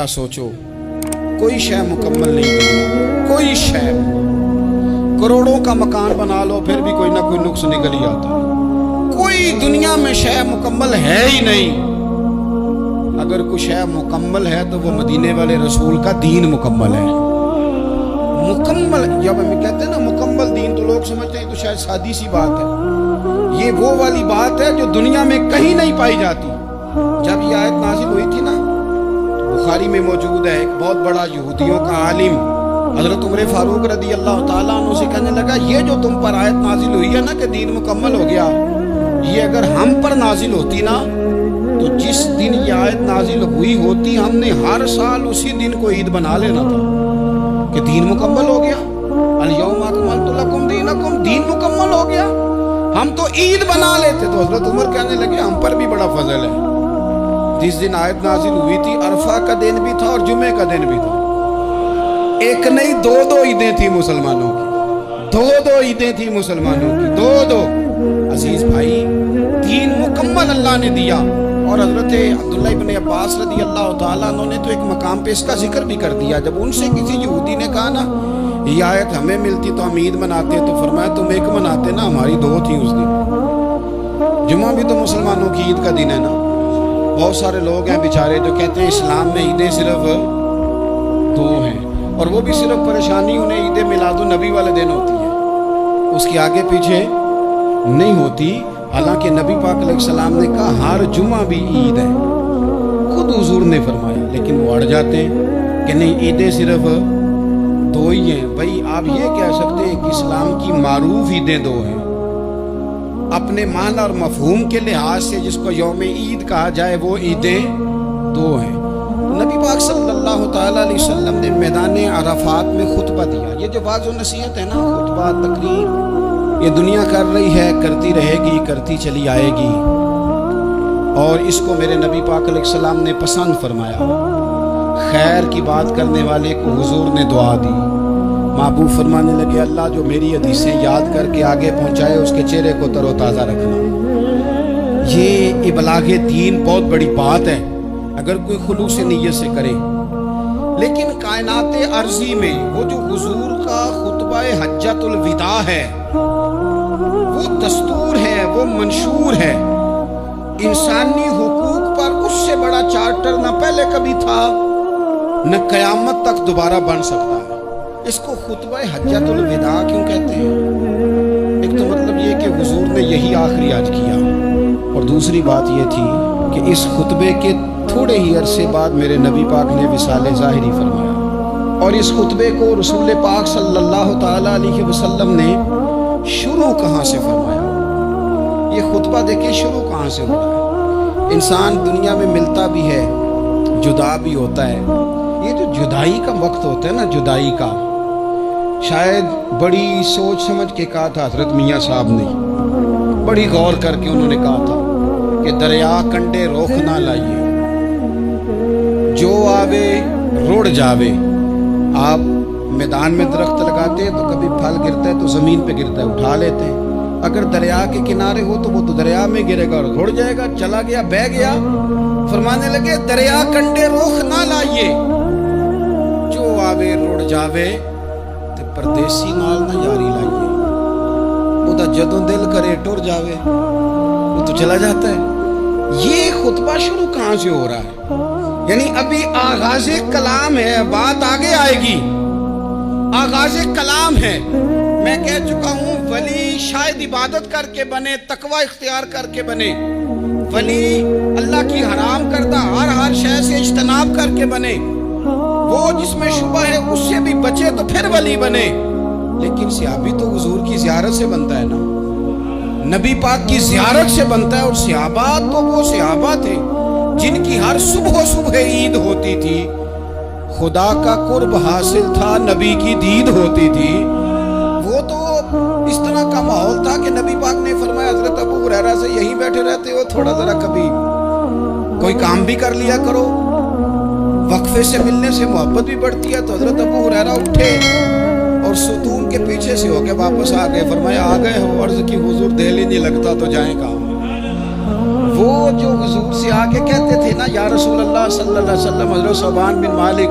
ذرا سوچو, کوئی شے مکمل نہیں بنی, کوئی شے. کروڑوں کا مکان بنا لو پھر بھی کوئی نہ کوئی نقص نکل ہی آتا. کوئی دنیا میں شے مکمل ہے ہی نہیں. اگر کوئی شے مکمل ہے تو وہ مدینے والے رسول کا دین مکمل ہے. مکمل, جب ہمیں کہتے ہیں نا مکمل دین, تو لوگ سمجھتے ہیں تو شاید سادی سی بات ہے. یہ وہ والی بات ہے جو دنیا میں کہیں نہیں پائی جاتی. جب یہ آیت نازل ہوئی تھی نا, بخاری میں موجود ہے, ایک بہت بڑا یہودیوں کا عالم حضرت عمر فاروق رضی اللہ تعالیٰ عنہ سے کہنے لگا, یہ جو تم پر آیت نازل ہوئی ہے نا کہ دین مکمل ہو گیا, یہ اگر ہم پر نازل ہوتی نا تو جس دن یہ آیت نازل ہوئی ہوتی ہم نے ہر سال اسی دن کو عید بنا لینا تھا کہ دین مکمل ہو گیا. الیوم اکملت لکم دینکم, دین مکمل ہو گیا. ہم تو عید بنا لیتے. تو حضرت عمر کہنے لگے ہم پر بھی بڑا فضل ہے. جس دن آیت نازل ہوئی تھی عرفہ کا دن بھی تھا اور جمعے کا دن بھی تھا. ایک نہیں دو عیدیں تھی مسلمانوں کی, دو عیدیں تھی مسلمانوں کی, دو. عزیز بھائی, دین مکمل اللہ نے دیا. اور حضرت عبداللہ ابن عباس رضی اللہ تعالیٰ عنہ نے تو ایک مقام پہ اس کا ذکر بھی کر دیا. جب ان سے کسی یہودی نے کہا نا یہ آیت ہمیں ملتی تو ہم عید مناتے, تو فرمایا تم ایک مناتے نا, ہماری دو تھی اس دن. جمعہ بھی تو مسلمانوں کی عید کا دن ہے نا. بہت سارے لوگ ہیں بیچارے جو کہتے ہیں اسلام میں عیدیں صرف دو ہیں, اور وہ بھی صرف پریشانی انہیں عید میلاد النبی والے دن ہوتی ہے, اس کے آگے پیچھے نہیں ہوتی. حالانکہ نبی پاک علیہ السلام نے کہا ہر جمعہ بھی عید ہے, خود حضور نے فرمایا, لیکن وہ اڑ جاتے ہیں کہ نہیں عیدیں صرف دو ہی ہیں. بھائی آپ یہ کہہ سکتے ہیں کہ اسلام کی معروف عیدیں دو ہیں, اپنے معنی اور مفہوم کے لحاظ سے جس کو یوم عید کہا جائے وہ عیدیں دو ہیں. نبی پاک صلی اللہ تعالیٰ علیہ وسلم نے میدان عرفات میں خطبہ دیا. یہ جو وعظ و نصیحت ہے نا, خطبہ تقریر, یہ دنیا کر رہی ہے, کرتی رہے گی, کرتی چلی آئے گی, اور اس کو میرے نبی پاک علیہ السلام نے پسند فرمایا. خیر کی بات کرنے والے کو حضور نے دعا دی. محبوب فرمانے لگے اللہ جو میری حدیثیں یاد کر کے آگے پہنچائے اس کے چہرے کو تر و تازہ رکھنا. یہ ابلاغ دین بہت بڑی بات ہے اگر کوئی خلوص نیت سے کرے. لیکن کائنات ارضی میں وہ جو حضور کا خطبہ حجۃ الوداع ہے, وہ دستور ہے, وہ منشور ہے. انسانی حقوق پر اس سے بڑا چارٹر نہ پہلے کبھی تھا نہ قیامت تک دوبارہ بن سکتا ہے. اس کو خطبہ حجۃ الوداع کیوں کہتے ہیں؟ ایک تو مطلب یہ کہ حضور نے یہی آخری حج کیا, اور دوسری بات یہ تھی کہ اس خطبے کے تھوڑے ہی عرصے بعد میرے نبی پاک نے وصال ظاہری فرمایا. اور اس خطبے کو رسول پاک صلی اللہ تعالیٰ علیہ وسلم نے شروع کہاں سے فرمایا؟ یہ خطبہ دیکھیں شروع کہاں سے ہو رہا ہے. انسان دنیا میں ملتا بھی ہے, جدا بھی ہوتا ہے. یہ جو جدائی کا وقت ہوتا ہے نا, جدائی کا, شاید بڑی سوچ سمجھ کے کہا تھا حضرت میاں صاحب نے, بڑی غور کر کے انہوں نے کہا تھا کہ دریا کنڈے روخ نہ لائیے, جو آوے روڑ جاوے. آپ میدان میں درخت لگاتے ہیں تو کبھی پھل گرتا ہے تو زمین پہ گرتا ہے, اٹھا لیتے ہیں. اگر دریا کے کنارے ہو تو وہ تو دریا میں گرے گا اور رڑ جائے گا, چلا گیا, بہہ گیا. فرمانے لگے دریا کنڈے روخ نہ لائیے, جو آوے روڑ جاوے تے پردیسی نال نہ یاری لائیے. وہ دا جدوں دل کرے ٹر جاوے, وہ تو چلا جاتا ہے. یہ خطبہ شروع کہاں سے ہو رہا ہے؟ یعنی ابھی آغاز کلام ہے, بات آگے آئے گی. آغاز کلام ہے. میں کہہ چکا ہوں ولی شاید عبادت کر کے بنے, تقوی اختیار کر کے بنے. ولی اللہ کی حرام کردہ ہر شے سے اجتناب کر کے بنے. وہ جس میں شبہ ہے اس سے بھی بچے تو پھر ولی بنے. لیکن صحابی تو حضور کی زیارت سے بنتا ہے نا, نبی پاک کی زیارت سے بنتا ہے. اور صحابہ تو وہ صحابہ تھے جن کی ہر صبح عید ہوتی تھی. خدا کا قرب حاصل تھا, نبی کی دید ہوتی تھی. وہ تو اس طرح کا ماحول تھا کہ نبی پاک نے فرمایا حضرت ابو ہریرہ سے یہیں بیٹھے رہتے ہو, تھوڑا ذرا کبھی کوئی کام بھی کر لیا کرو. وقفے سے ملنے سے محبت بھی بڑھتی ہے. تو حضرت ابو ہریرہ اٹھے اور ستون کے پیچھے سے ہو کے واپس آ گئے. فرمایا آ گئے ہو؟ عرض کی حضور دل ہی نہیں لگتا تو جائیں کہاں. وہ جو حضور سے آ کے کہتے تھے نا یا رسول اللہ صلی اللہ علیہ وسلم، حضرت صوبان بن مالک